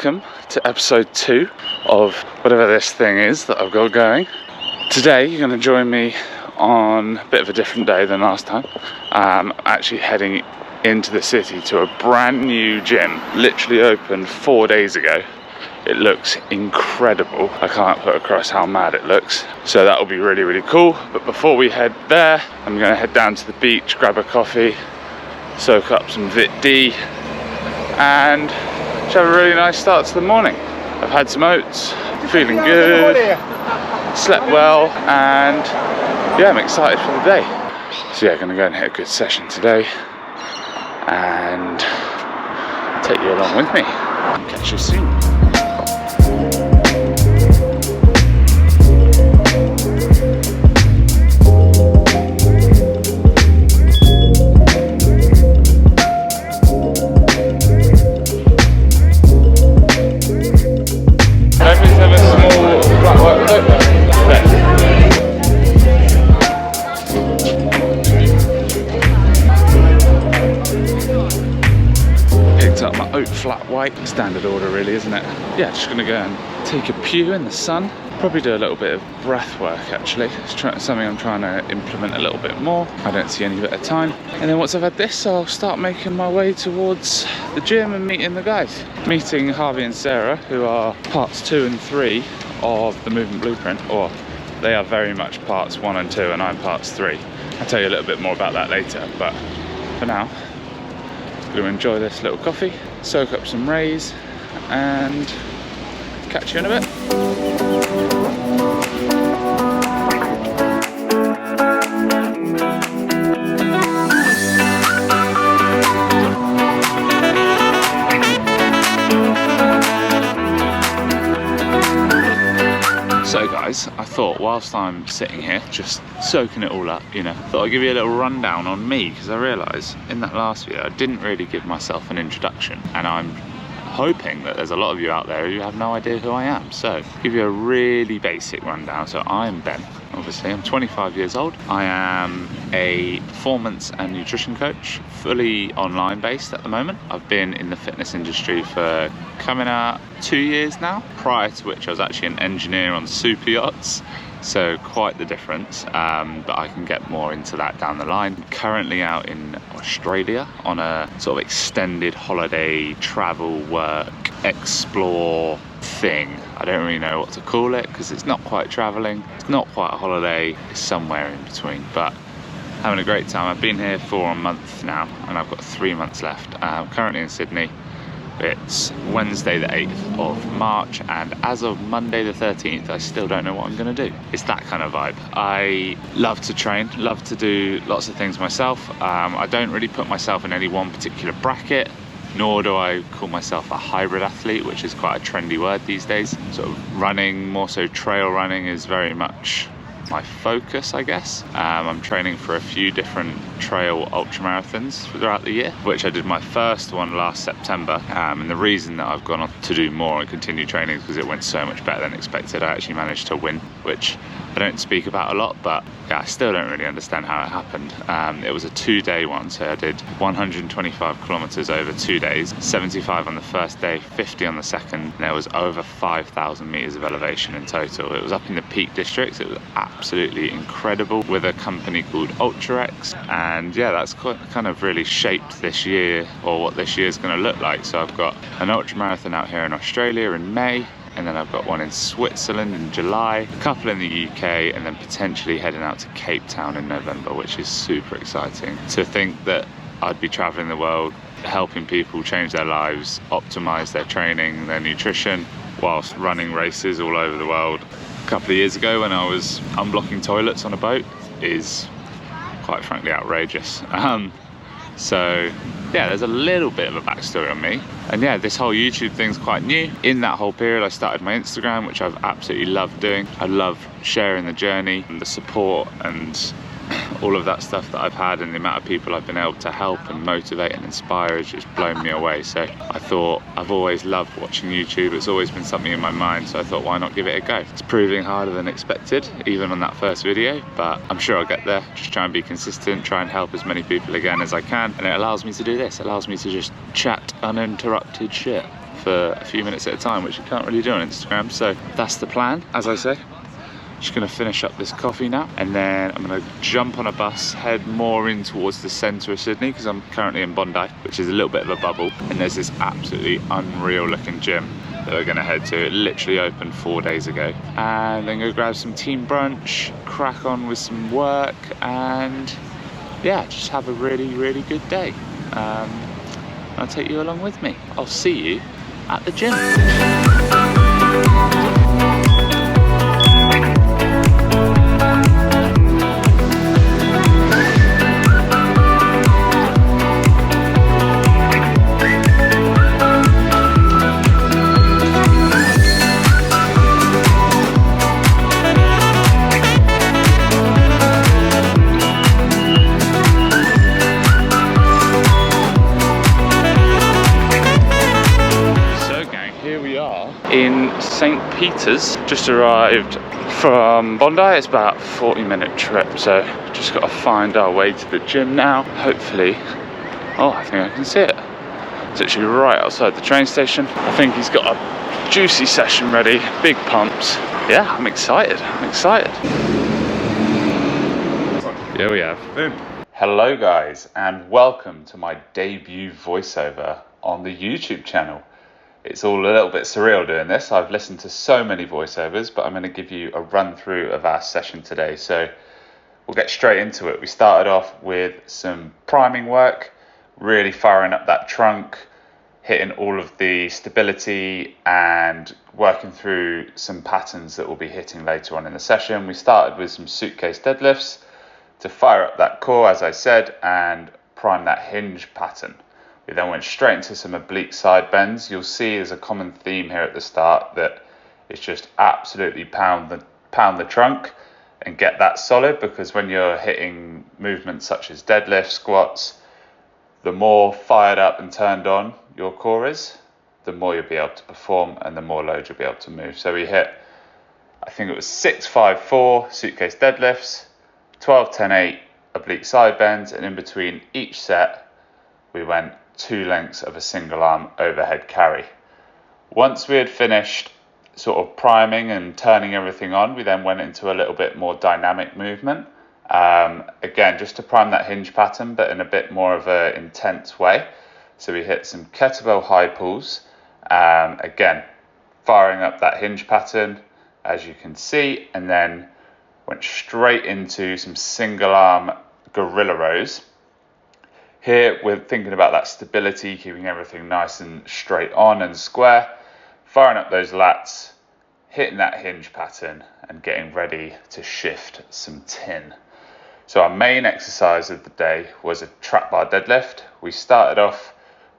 welcome to episode 2 of whatever this thing is that I've got going. Today you're going to join me on a bit of a different day than last time. I'm actually heading into the city to a brand new gym, literally opened 4 days ago. It looks incredible. I can't put across how mad it looks. So that will be really, really cool. But before we head there, I'm going to head down to the beach, grab a coffee, soak up some Vit D, and have a really nice start to the morning. I've had some oats, feeling good, slept well, and yeah, I'm excited for the day. So yeah, gonna go and hit a good session today and take you along with me. Catch you soon. Up my oat flat white, standard order really, isn't it? Yeah, just gonna go and take a pew in the sun, probably do a little bit of breath work actually. It's something I'm trying to implement a little bit more. I don't see any better time. And then once I've had this, I'll start making my way towards the gym and meeting the guys. Meeting Harvey and Sarah, who are parts 2 and 3 of the Movement Blueprint, or they are very much parts 1 and 2 and I'm parts 3. I'll tell you a little bit more about that later, but for now, going to enjoy this little coffee, soak up some rays, and catch you in a bit. So guys, I thought whilst I'm sitting here just soaking it all up, you know, thought I'd give you a little rundown on me, because I realised in that last video I didn't really give myself an introduction, and I'm hoping that there's a lot of you out there who have no idea who I am. So give you a really basic rundown. So I'm Ben, obviously. I'm 25 years old. I am a performance and nutrition coach, fully online based at the moment. I've been in the fitness industry for coming out 2 years now, prior to which I was actually an engineer on super yachts. So quite the difference, but I can get more into that down the line. Currently out in Australia on a sort of extended holiday, travel, work, explore thing. I don't really know what to call it because it's not quite traveling, it's not quite a holiday, it's somewhere in between, but having a great time. I've been here for a month now and I've got 3 months left. I'm currently in Sydney. It's Wednesday the 8th of March, and as of Monday the 13th I still don't know what I'm going to do. It's that kind of vibe. I love to train, love to do lots of things myself. I don't really put myself in any one particular bracket, nor do I call myself a hybrid athlete, which is quite a trendy word these days. Sort of running, more so trail running, is very much my focus, I guess. I'm training for a few different trail ultra marathons throughout the year, which I did my first one last September, and the reason that I've gone on to do more and continue training is because it went so much better than expected. I actually managed to win, which I don't speak about a lot, but yeah, I still don't really understand how it happened. It was a 2-day one, so I did 125 kilometers over 2 days, 75 on the first day, 50 on the second, and there was over 5,000 meters of elevation in total. It was up in the Peak Districts. It was absolutely incredible with a company called UltraX, and yeah, that's kind of really shaped this year, or what this year is going to look like. So I've got an ultra marathon out here in Australia in May, and then I've got one in Switzerland in July, a couple in the UK, and then potentially heading out to Cape Town in November, which is super exciting. To think that I'd be traveling the world, helping people change their lives, optimize their training, their nutrition, whilst running races all over the world. A couple of years ago when I was unblocking toilets on a boat is quite frankly outrageous. So yeah, there's a little bit of a backstory on me. And yeah, this whole YouTube thing's quite new. In that whole period, I started my Instagram, which I've absolutely loved doing. I love sharing the journey and the support and all of that stuff that I've had, and the amount of people I've been able to help and motivate and inspire has just blown me away. So I thought, I've always loved watching YouTube. It's always been something in my mind, so I thought, why not give it a go? It's proving harder than expected, even on that first video, but I'm sure I'll get there. Just try and be consistent, try and help as many people again as I can, and it allows me to do this. It allows me to just chat uninterrupted shit for a few minutes at a time, which you can't really do on Instagram. So that's the plan, as I say. Just gonna finish up this coffee now, and then I'm gonna jump on a bus, head more in towards the centre of Sydney, because I'm currently in Bondi, which is a little bit of a bubble. And there's this absolutely unreal looking gym that we're gonna head to. It literally opened 4 days ago. And then go grab some team brunch, crack on with some work, and yeah, just have a really, really good day. I'll take you along with me. I'll see you at the gym. In St. Peter's, just arrived from Bondi. It's about a 40-minute trip, so just got to find our way to the gym now. Hopefully, oh, I think I can see it. It's actually right outside the train station. I think he's got a juicy session ready, big pumps. Yeah, I'm excited. Here we have. Boom. Hello guys, and welcome to my debut voiceover on the YouTube channel. It's all a little bit surreal doing this. I've listened to so many voiceovers, but I'm going to give you a run through of our session today. So we'll get straight into it. We started off with some priming work, really firing up that trunk, hitting all of the stability and working through some patterns that we'll be hitting later on in the session. We started with some suitcase deadlifts to fire up that core, as I said, and prime that hinge pattern. We then went straight into some oblique side bends. You'll see there's a common theme here at the start that it's just absolutely pound the trunk and get that solid, because when you're hitting movements such as deadlift, squats, the more fired up and turned on your core is, the more you'll be able to perform and the more load you'll be able to move. So we hit, I think it was 6, 5, 4 suitcase deadlifts, 12, 10, 8 oblique side bends, and in between each set, we went 2 lengths of a single arm overhead carry. Once we had finished sort of priming and turning everything on, we then went into a little bit more dynamic movement. Again, just to prime that hinge pattern, but in a bit more of an intense way. So we hit some kettlebell high pulls, again, firing up that hinge pattern, as you can see, and then went straight into some single arm gorilla rows. Here we're thinking about that stability, keeping everything nice and straight on and square, firing up those lats, hitting that hinge pattern and getting ready to shift some tin. So our main exercise of the day was a trap bar deadlift. We started off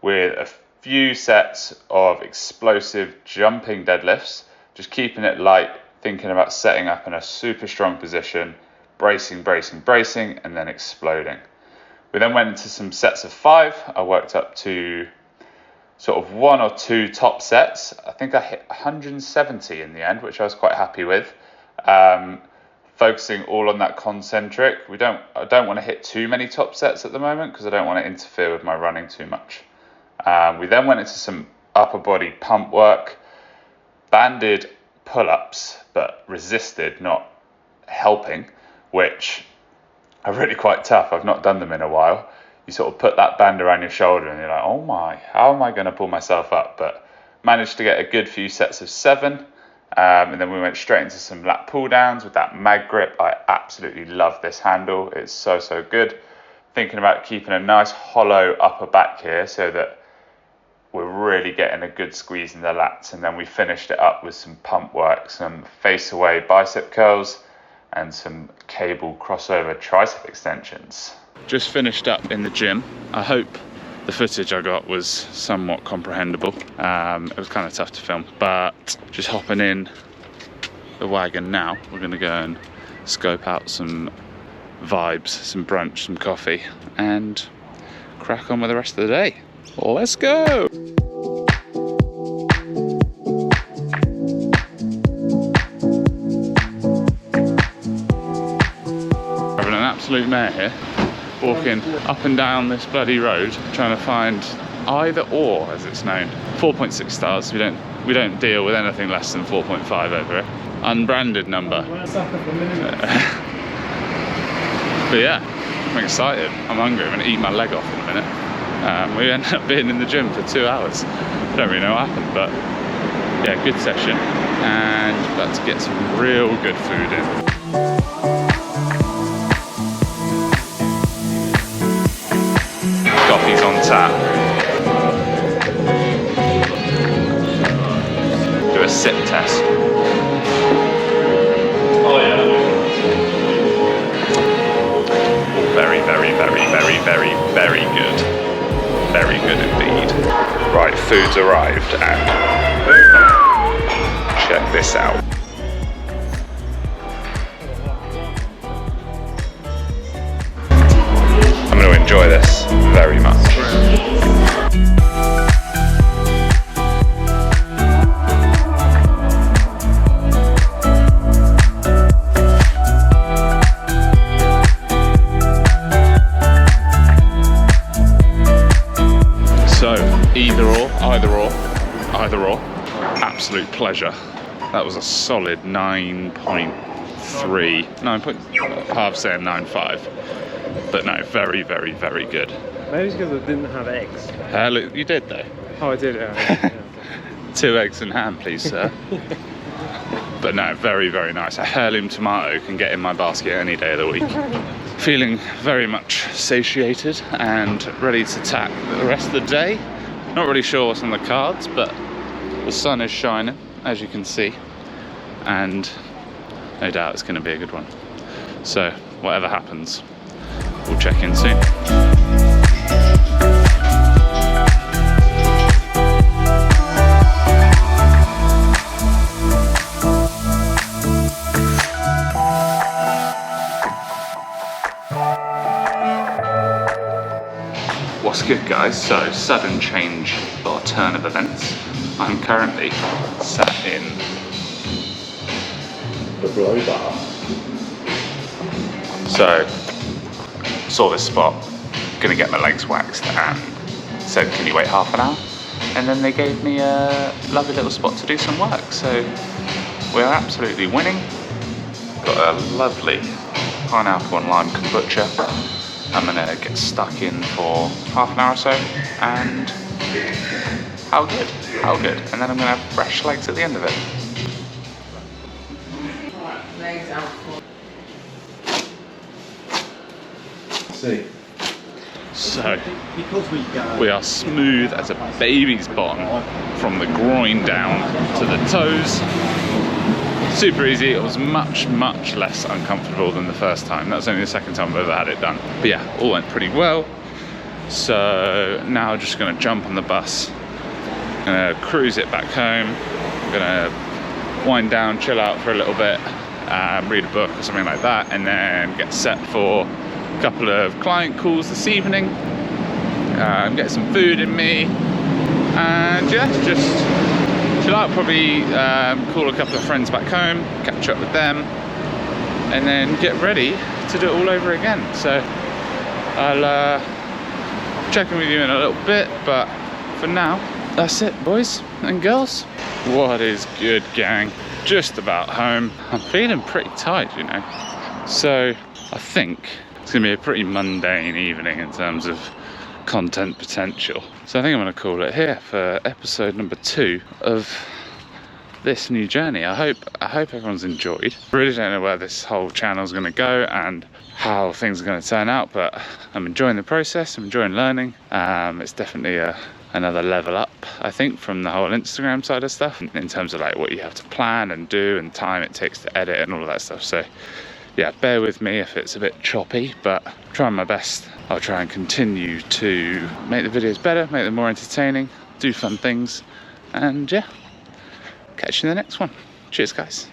with a few sets of explosive jumping deadlifts, just keeping it light, thinking about setting up in a super strong position, bracing, and then exploding. We then went into some sets of 5. I worked up to sort of 1 or 2 top sets. I think I hit 170 in the end, which I was quite happy with. Focusing all on that concentric. I don't want to hit too many top sets at the moment because I don't want to interfere with my running too much. We then went into some upper body pump work, banded pull-ups, but resisted, not helping, which are really quite tough. I've not done them in a while. You sort of put that band around your shoulder and you're like, oh my, how am I going to pull myself up? But managed to get a good few sets of 7. And then we went straight into some lat pull downs with that mag grip. I absolutely love this handle. It's so good. Thinking about keeping a nice hollow upper back here so that we're really getting a good squeeze in the lats. And then we finished it up with some pump work, some face away bicep curls, and some cable crossover tricep extensions. Just finished up in the gym. I hope the footage I got was somewhat comprehensible. It was kind of tough to film, but just hopping in the wagon now. We're gonna go and scope out some vibes, some brunch, some coffee, and crack on with the rest of the day. Let's go! Absolute mare here, walking up and down this bloody road, trying to find either or, as it's known, 4.6 stars. We don't deal with anything less than 4.5 over here. Unbranded number. But yeah, I'm excited. I'm hungry. I'm gonna eat my leg off in a minute. We ended up being in the gym for 2 hours. I don't really know what happened, but yeah, good session. And about to get some real good food in. Coffee's on tap. Do a sip test. Oh yeah. Very, very, very, very, very, very good. Very good indeed. Right, food's arrived and check this out. I'm going to enjoy this very much. So, either or, absolute pleasure. That was a solid 9.3, half saying 9.5, but no, very, very, very good. Maybe it's because I didn't have eggs. You did though. Oh, I did. Yeah. 2 eggs and ham, please, sir. But no, very, very nice. A heirloom tomato can get in my basket any day of the week. Feeling very much satiated and ready to tack the rest of the day. Not really sure what's on the cards, but the sun is shining, as you can see, and no doubt it's going to be a good one. So whatever happens, we'll check in soon. What's good, guys? So, sudden change or turn of events. I'm currently sat in the Blow Bar. So, saw this spot, gonna get my legs waxed, and said, can you wait half an hour? And then they gave me a lovely little spot to do some work. So, we're absolutely winning. Got a lovely pineapple and lime kombucha. I'm gonna get stuck in for half an hour or so, and how good, and then I'm gonna have fresh legs at the end of it. Legs out. So, we are smooth as a baby's bottom, from the groin down to the toes. Super easy. It was much, much less uncomfortable than the first time. That's only the second time I've ever had it done. But yeah, all went pretty well. So now I'm just gonna jump on the bus, gonna cruise it back home. I'm gonna wind down, chill out for a little bit, read a book or something like that, and then get set for a couple of client calls this evening. Get some food in me, and yeah, just chill out, probably call a couple of friends back home, catch up with them, and then get ready to do it all over again. So I'll check in with you in a little bit, but for now, that's it, boys and girls. What is good, gang? Just about home. I'm feeling pretty tired, you know. So I think it's gonna be a pretty mundane evening in terms of content potential. So I think I'm going to call it here for episode number 2 of this new journey. I hope everyone's enjoyed. I really don't know where this whole channel is going to go and how things are going to turn out, but I'm enjoying the process. I'm enjoying learning. It's definitely another level up, I think, from the whole Instagram side of stuff, in terms of like what you have to plan and do and time it takes to edit and all of that stuff. So yeah, bear with me if it's a bit choppy, but I'm trying my best. I'll try and continue to make the videos better, make them more entertaining, do fun things, and yeah, catch you in the next one. Cheers, guys.